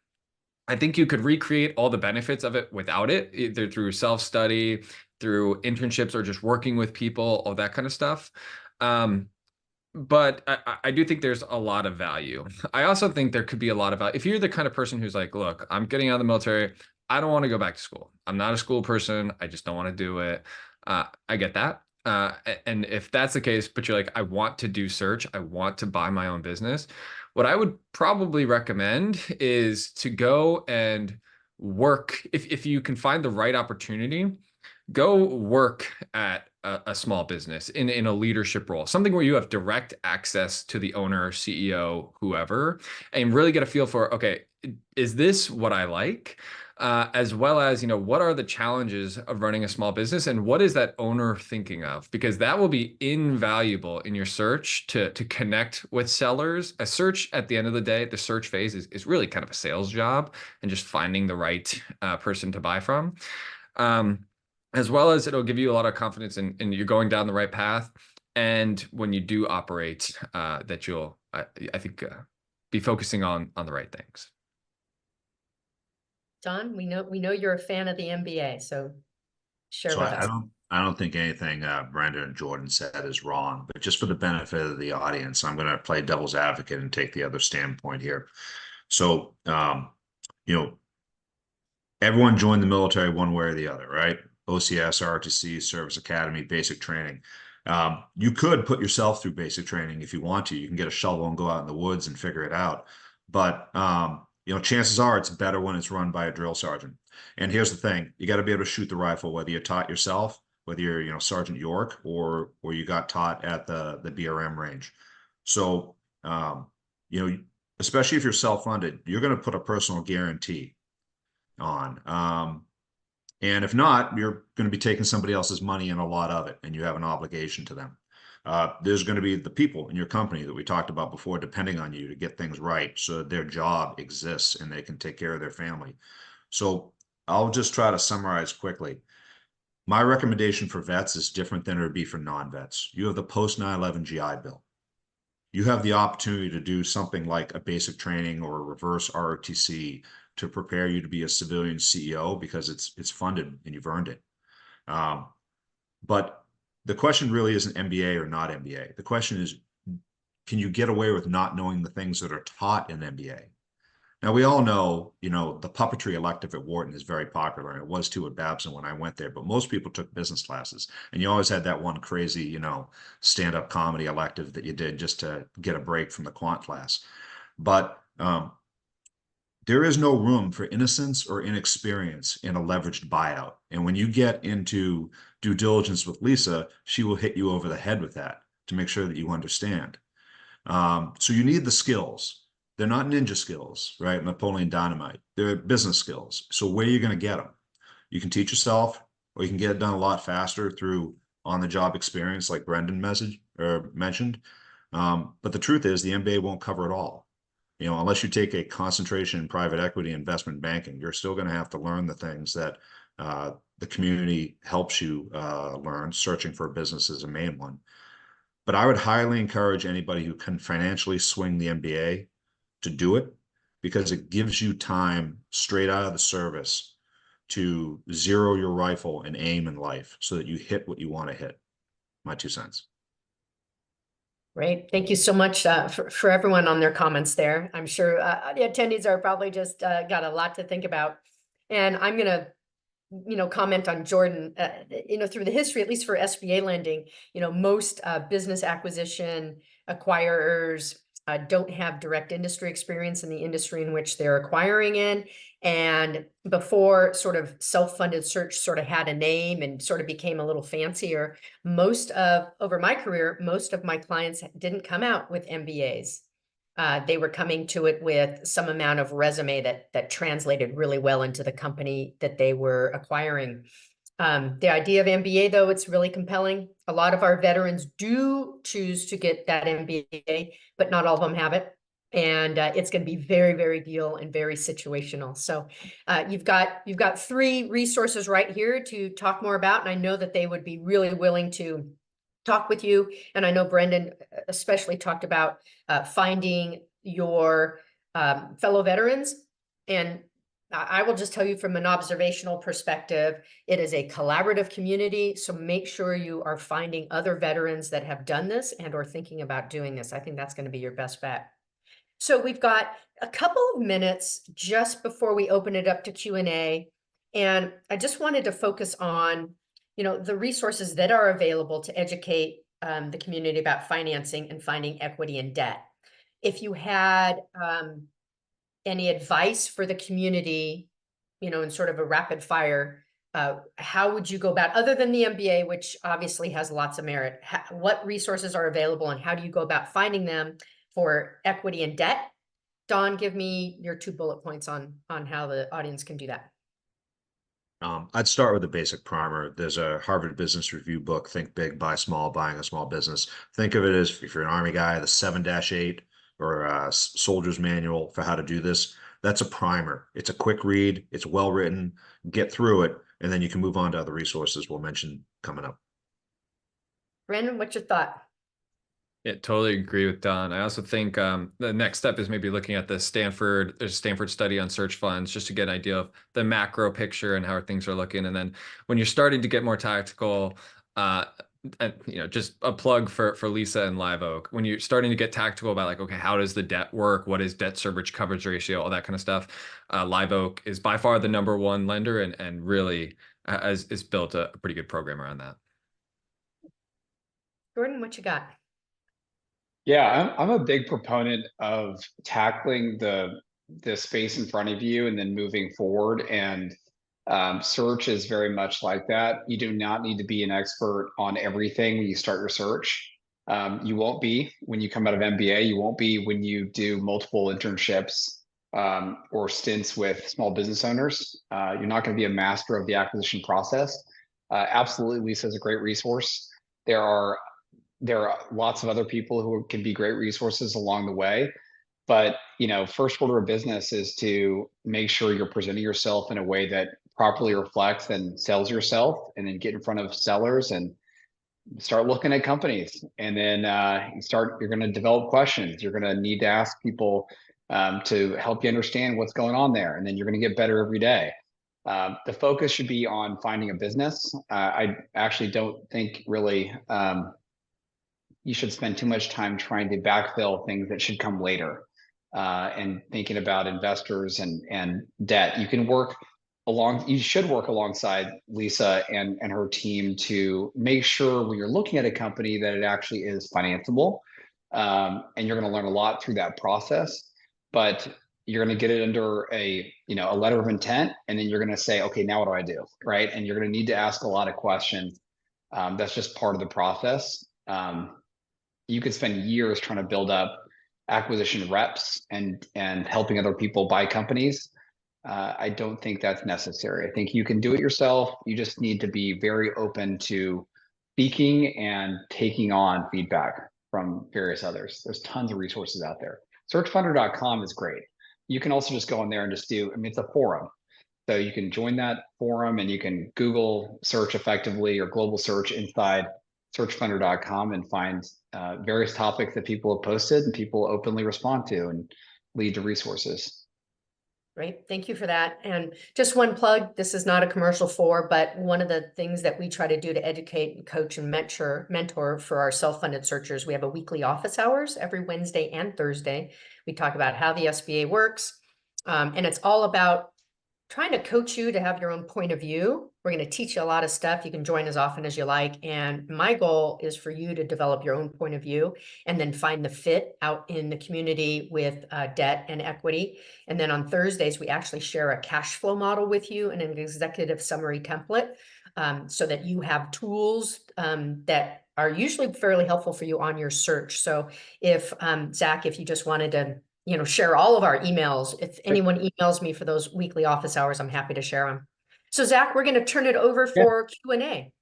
I think you could recreate all the benefits of it without it, either through self-study, through internships, or just working with people, all that kind of stuff. But I do think there's a lot of value. I also think there could be a lot of value. If you're the kind of person who's like, look, I'm getting out of the military, I don't want to go back to school. I'm not a school person. I just don't want to do it. I get that. And if that's the case, but you're like, I want to do search, I want to buy my own business, what I would probably recommend is to go and work. If you can find the right opportunity, go work at a small business in a leadership role, something where you have direct access to the owner, CEO, whoever, and really get a feel for, okay, is this what I like? As well as, what are the challenges of running a small business, and what is that owner thinking of? Because that will be invaluable in your search to connect with sellers. A search, at the end of the day, the search phase is really kind of a sales job and just finding the right person to buy from. As well as it'll give you a lot of confidence in you're going down the right path. And when you do operate, that you'll, I think, be focusing on the right things. Don, we know you're a fan of the MBA, so share So with us. I don't think anything Brenda and Jordan said is wrong, but just for the benefit of the audience, I'm going to play devil's advocate and take the other standpoint here. So, everyone joined the military one way or the other, right? OCS, ROTC, Service Academy, basic training. You could put yourself through basic training if you want to. You can get a shovel and go out in the woods and figure it out. But chances are it's better when it's run by a drill sergeant. And here's the thing: you got to be able to shoot the rifle, whether you're taught yourself, whether you're Sergeant York, or you got taught at the BRM range. So especially if you're self-funded, you're going to put a personal guarantee on. And if not, you're going to be taking somebody else's money and a lot of it, and you have an obligation to them. There's going to be the people in your company that we talked about before, depending on you to get things right so that their job exists and they can take care of their family. So I'll just try to summarize quickly. My recommendation for vets is different than it would be for non-vets. You have the post 9/11 GI Bill. You have the opportunity to do something like a basic training or a reverse ROTC to prepare you to be a civilian CEO because it's funded and you've earned it. But the question really isn't MBA or not MBA. The question is, can you get away with not knowing the things that are taught in MBA? Now, we all know, the puppetry elective at Wharton is very popular, and it was too at Babson when I went there, but most people took business classes, and you always had that one crazy, stand-up comedy elective that you did just to get a break from the quant class. But there is no room for innocence or inexperience in a leveraged buyout. And when you get into due diligence with Lisa, she will hit you over the head with that to make sure that you understand. So you need the skills. They're not ninja skills, right? Napoleon Dynamite. They're business skills. So where are you going to get them? You can teach yourself, or you can get it done a lot faster through on-the-job experience, like Brendan mentioned. But the truth is, the MBA won't cover it all. Unless you take a concentration in private equity investment banking, you're still going to have to learn the things that the community helps you learn. Searching for a business is a main one. But I would highly encourage anybody who can financially swing the MBA to do it, because it gives you time straight out of the service to zero your rifle and aim in life so that you hit what you want to hit. My 2 cents. Great. Thank you so much for everyone on their comments there. I'm sure the attendees are probably just got a lot to think about. And I'm going to, comment on Jordan, through the history, at least for SBA lending, most business acquisition acquirers don't have direct industry experience in the industry in which they're acquiring in. And before sort of self-funded search sort of had a name and sort of became a little fancier, over my career, most of my clients didn't come out with MBAs. They were coming to it with some amount of resume that translated really well into the company that they were acquiring. The idea of MBA, though, it's really compelling. A lot of our veterans do choose to get that MBA, but not all of them have it. And it's going to be very, very deal and very situational. So you've got 3 resources right here to talk more about. And I know that they would be really willing to talk with you. And I know Brendan especially talked about finding your fellow veterans. And I will just tell you from an observational perspective, it is a collaborative community. So make sure you are finding other veterans that have done this and or thinking about doing this. I think that's going to be your best bet. So we've got a couple of minutes just before we open it up to Q&A. And I just wanted to focus on, the resources that are available to educate the community about financing and finding equity and debt. If you had any advice for the community, in sort of a rapid fire, how would you go about, other than the MBA, which obviously has lots of merit, what resources are available and how do you go about finding them for equity and debt? Don, give me your 2 bullet points on how the audience can do that. I'd start with a basic primer. There's a Harvard Business Review book, Think Big, Buy Small, Buying a Small Business. Think of it as, if you're an Army guy, the 7-8 or a soldier's manual for how to do this. That's a primer. It's a quick read. It's well written. Get through it, and then you can move on to other resources we'll mention coming up. Brandon, what's your thought? Yeah, totally agree with Don. I also think the next step is maybe looking at there's a Stanford study on search funds just to get an idea of the macro picture and how things are looking. And then when you're starting to get more tactical, and just a plug for Lisa and Live Oak, when you're starting to get tactical about like, okay, how does the debt work? What is debt service coverage ratio? All that kind of stuff. Live Oak is by far the #1 lender and really is built a pretty good program around that. Jordan, what you got? Yeah, I'm a big proponent of tackling the space in front of you and then moving forward. And search is very much like that. You do not need to be an expert on everything when you start your search. You won't be when you come out of MBA. You won't be when you do multiple internships or stints with small business owners. You're not going to be a master of the acquisition process. Absolutely, Lisa is a great resource. There are lots of other people who can be great resources along the way. But, first order of business is to make sure you're presenting yourself in a way that properly reflects and sells yourself, and then get in front of sellers and start looking at companies. And then you're going to develop questions. You're going to need to ask people to help you understand what's going on there. And then you're going to get better every day. The focus should be on finding a business. I actually don't think really you should spend too much time trying to backfill things that should come later, and thinking about investors and debt. You should work alongside Lisa and her team to make sure when you're looking at a company that it actually is financeable. And you're going to learn a lot through that process, but you're going to get it under a letter of intent, and then you're going to say, okay, now what do I do? Right. And you're going to need to ask a lot of questions. That's just part of the process. You could spend years trying to build up acquisition reps and helping other people buy companies. I don't think that's necessary. I think you can do it yourself. You just need to be very open to speaking and taking on feedback from various others. There's tons of resources out there. Searchfunder.com is great. You can also just go in there and just it's a forum. So you can join that forum and you can Google search effectively or global search inside searchfunder.com and find various topics that people have posted and people openly respond to and lead to resources. Great, thank you for that. And just one plug, this is not a commercial but one of the things that we try to do to educate and coach and mentor for our self-funded searchers, we have a weekly office hours every Wednesday and Thursday. We talk about how the SBA works, and it's all about trying to coach you to have your own point of view. We're going to teach you a lot of stuff. You can join as often as you like. And my goal is for you to develop your own point of view and then find the fit out in the community with debt and equity. And then on Thursdays, we actually share a cash flow model with you and an executive summary template so that you have tools that are usually fairly helpful for you on your search. So if Zach, if you just wanted to share all of our emails. If anyone emails me for those weekly office hours, I'm happy to share them. So Zach, we're going to turn it over for Q&A.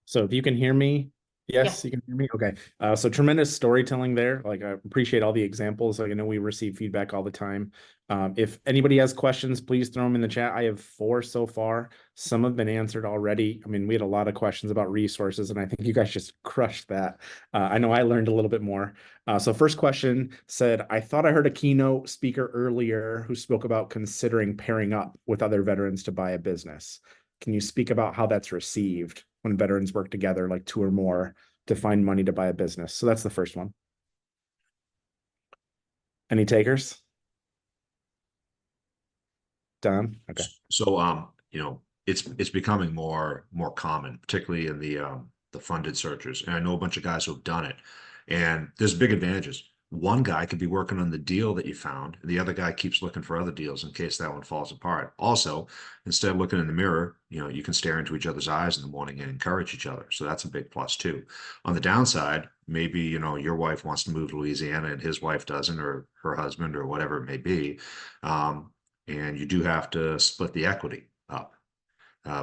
So if you can hear me, yes, Yeah. you can hear me. Okay. So tremendous storytelling there. Like I appreciate all the examples. Like I know we receive feedback all the time. If anybody has questions, please throw them in the chat. I have 4 so far. Some have been answered already. I mean, we had a lot of questions about resources, and I think you guys just crushed that. I know I learned a little bit more. So first question said, I thought I heard a keynote speaker earlier who spoke about considering pairing up with other veterans to buy a business. Can you speak about how that's received when veterans work together, like 2 or more, to find money to buy a business? So that's the first one. Any takers? Don? Okay. So, it's becoming more common, particularly in the funded searchers. And I know a bunch of guys who have done it, and there's big advantages. One guy could be working on the deal that you found, and the other guy keeps looking for other deals in case that one falls apart. Also, instead of looking in the mirror, you can stare into each other's eyes in the morning and encourage each other. So that's a big plus too. On the downside, maybe, your wife wants to move to Louisiana and his wife doesn't, or her husband, or whatever it may be. And you do have to split the equity up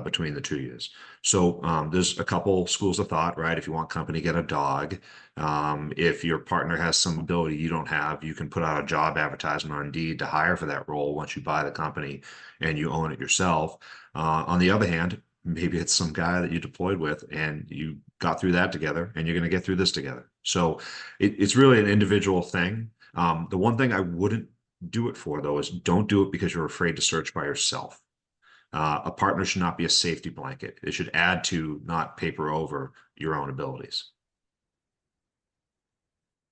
between the 2 years. So there's a couple schools of thought, right? If you want company, get a dog. If your partner has some ability you don't have, you can put out a job advertisement on Indeed to hire for that role once you buy the company and you own it yourself. On the other hand, maybe it's some guy that you deployed with and you got through that together and you're going to get through this together. So it's really an individual thing. The one thing I wouldn't do it for, though, is don't do it because you're afraid to search by yourself. A partner should not be a safety blanket. It should add to, not paper over, your own abilities.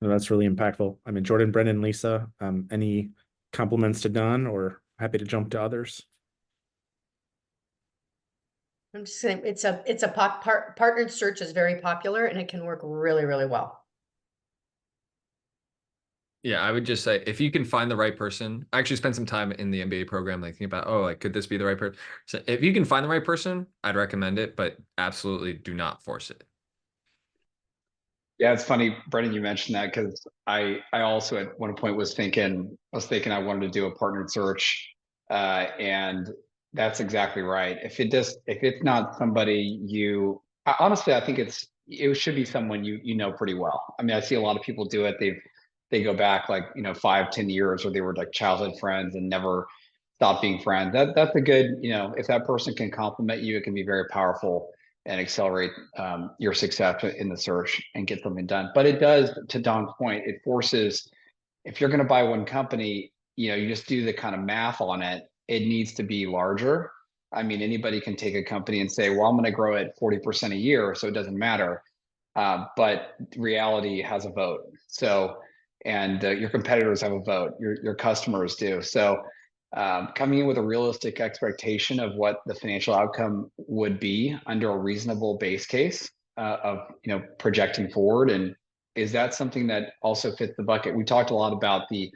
No, that's really impactful. I mean, Jordan, Brendan, Lisa, any compliments to Don, or happy to jump to others? I'm just saying it's a partnered search is very popular and it can work really, really well. Yeah, I would just say if you can find the right person, I actually spent some time in the MBA program, like thinking about, oh, like, could this be the right person? So if you can find the right person, I'd recommend it, but absolutely do not force it. Yeah, it's funny, Brendan, you mentioned that because I also at one point was thinking I wanted to do a partnered search, and that's exactly right. If it's not somebody honestly, I think it should be someone you know pretty well. I mean, I see a lot of people do it. They go back like 5-10 years, or they were like childhood friends and never stopped being friends. That's a good, if that person can compliment you, it can be very powerful and accelerate your success in the search and get something done. But it does, to Don's point, it forces, if you're going to buy one company, you just do the kind of math on it. It needs to be larger. I mean, anybody can take a company and say, well, I'm going to grow it 40% a year, so it doesn't matter. But reality has a vote. So, and your competitors have a vote. Your customers do. So, coming in with a realistic expectation of what the financial outcome would be under a reasonable base case of projecting forward, and is that something that also fits the bucket? We talked a lot about the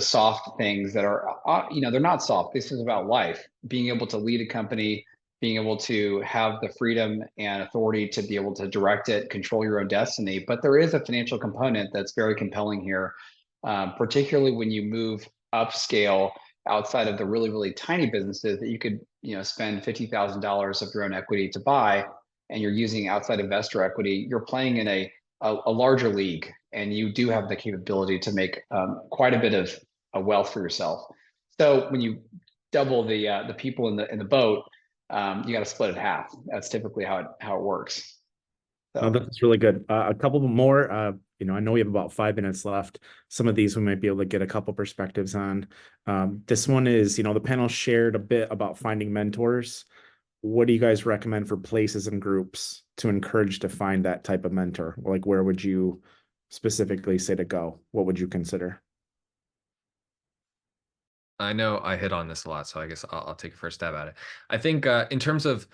soft things that are they're not soft. This is about life, being able to lead a company, being able to have the freedom and authority to be able to direct it, control your own destiny. But there is a financial component that's very compelling here, particularly when you move upscale outside of the really, really tiny businesses that you could spend $50,000 of your own equity to buy, and you're using outside investor equity. You're playing in a larger league, and you do have the capability to make quite a bit of wealth for yourself. So when you double the people in the boat, you got to split it half. That's typically how it works. So. No, that's really good. A couple more. I know we have about 5 minutes left. Some of these we might be able to get a couple perspectives on. This one is, the panel shared a bit about finding mentors. What do you guys recommend for places and groups to encourage to find that type of mentor? Like, where would you specifically say to go? What would you consider? I know I hit on this a lot, so I guess I'll take a first stab at it. I think in terms of,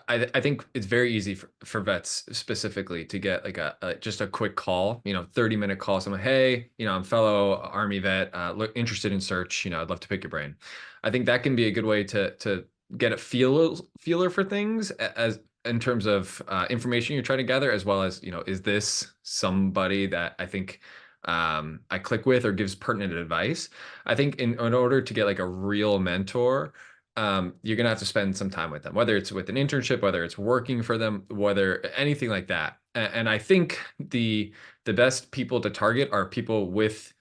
I think it's very easy for vets specifically to get like just a quick call, 30-minute call. Someone, hey, I'm fellow Army vet, look interested in search. I'd love to pick your brain. I think that can be a good way to get a feeler for things as in terms of information you're trying to gather, as well as is this somebody that I think I click with or gives pertinent advice. I think in order to get like a real mentor, you're gonna have to spend some time with them, whether it's with an internship, whether it's working for them, whether anything like that. And I think the best people to target are people with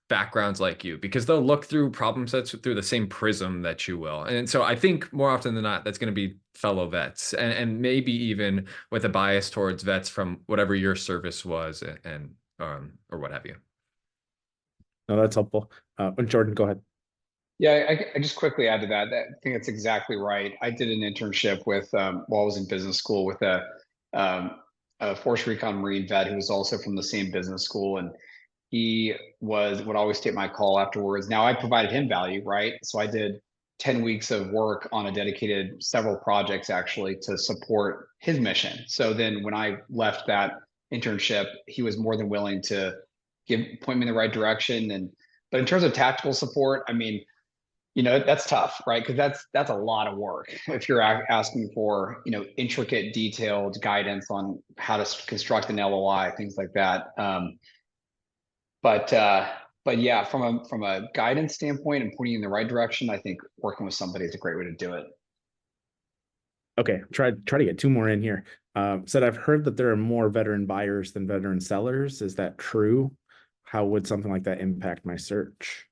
backgrounds like you, because they'll look through problem sets through the same prism that you will. And so I think more often than not, that's going to be fellow vets, and maybe even with a bias towards vets from whatever your service was and or what have you. No, that's helpful. Jordan, go ahead. Yeah, I just quickly add to that. I think that's exactly right. I did an internship with, while I was in business school, with a Force Recon Marine vet who was also from the same business school, and he would always take my call afterwards. Now I provided him value, right? So I did 10 weeks of work on a dedicated several projects actually to support his mission. So then when I left that internship, he was more than willing to point me in the right direction. But in terms of tactical support, I mean, that's tough, right? Because that's a lot of work if you're asking for intricate, detailed guidance on how to construct an LOI, things like that. But yeah, from a guidance standpoint and pointing in the right direction, I think working with somebody is a great way to do it. Okay, try to get two more in here. Said I've heard that there are more veteran buyers than veteran sellers. Is that true? How would something like that impact my search?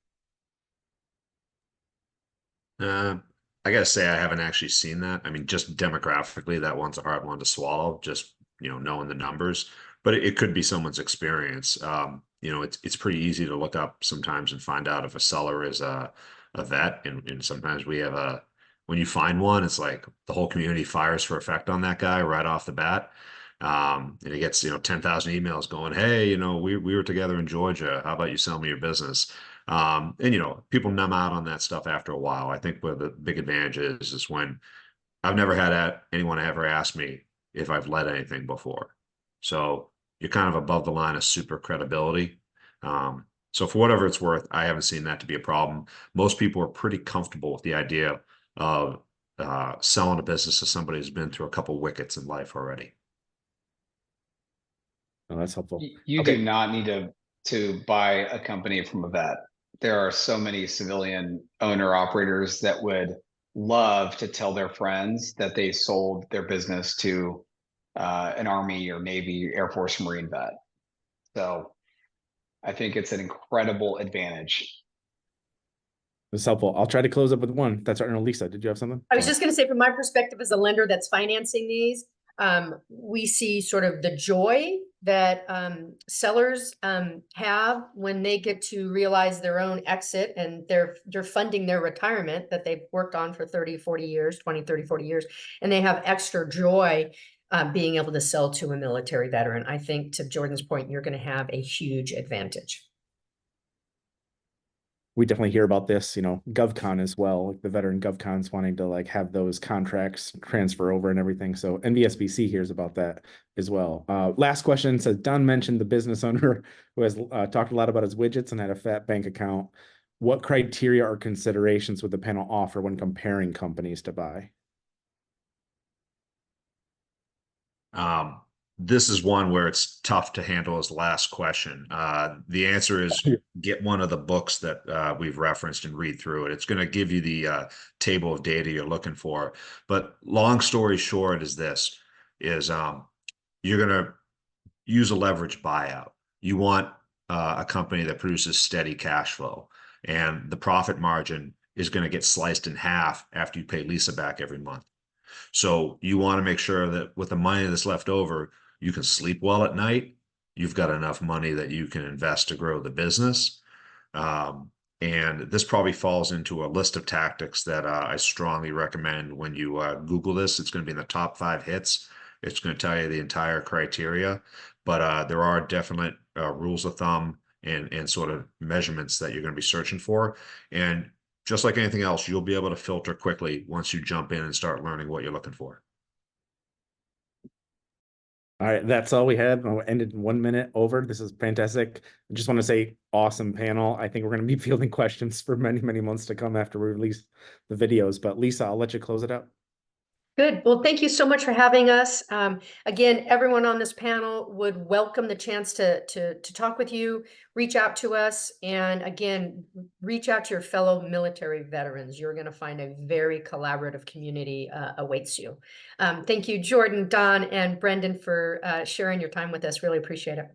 I gotta say, I haven't actually seen that. I mean, just demographically, that one's a hard one to swallow, just, knowing the numbers, but it could be someone's experience. It's pretty easy to look up sometimes and find out if a seller is a vet. And sometimes when you find one, it's like the whole community fires for effect on that guy right off the bat. And he gets, 10,000 emails going, hey, we were together in Georgia. How about you sell me your business? And people numb out on that stuff after a while. I think where the big advantage is when I've never had anyone ever ask me if I've led anything before. So you're kind of above the line of super credibility. So for whatever it's worth, I haven't seen that to be a problem. Most people are pretty comfortable with the idea of selling a business to somebody who's been through a couple wickets in life already. Oh, that's helpful. You Okay. do not need to buy a company from a vet. There are so many civilian owner operators that would love to tell their friends that they sold their business to an Army or Navy, Air Force, Marine vet. So I think it's an incredible advantage. That's helpful. I'll try to close up with one. That's our Lisa. Did you have something? I was just going to say, from my perspective as a lender that's financing these, we see sort of the joy that sellers have when they get to realize their own exit, and they're funding their retirement that they've worked on for 30, 40 years, 20, 30, 40 years, and they have extra joy being able to sell to a military veteran. I think, to Jordan's point, you're going to have a huge advantage. We definitely hear about this, GovCon as well, like the veteran GovCons wanting to have those contracts transfer over and everything. So NVSBC hears about that as well. Last question says, Don mentioned the business owner who has talked a lot about his widgets and had a fat bank account. What criteria or considerations would the panel offer when comparing companies to buy? This is one where it's tough to handle as the last question. The answer is get one of the books that we've referenced and read through it. It's going to give you the table of data you're looking for. But long story short is this, is you're going to use a leverage buyout. You want a company that produces steady cash flow, and the profit margin is going to get sliced in half after you pay Lisa back every month. So you want to make sure that with the money that's left over, you can sleep well at night. You've got enough money that you can invest to grow the business. And this probably falls into a list of tactics that I strongly recommend when you Google this. It's going to be in the top 5 hits. It's going to tell you the entire criteria, but there are definite rules of thumb and sort of measurements that you're going to be searching for. And just like anything else, you'll be able to filter quickly once you jump in and start learning what you're looking for. All right, that's all we had. I ended 1 minute over. This is fantastic. I just want to say awesome panel. I think we're going to be fielding questions for many, many months to come after we release the videos. But Lisa, I'll let you close it out. Good. Well, thank you so much for having us. Again, everyone on this panel would welcome the chance to talk with you, reach out to us, and again, reach out to your fellow military veterans. You're going to find a very collaborative community awaits you. Thank you, Jordan, Don, and Brendan, for sharing your time with us. Really appreciate it.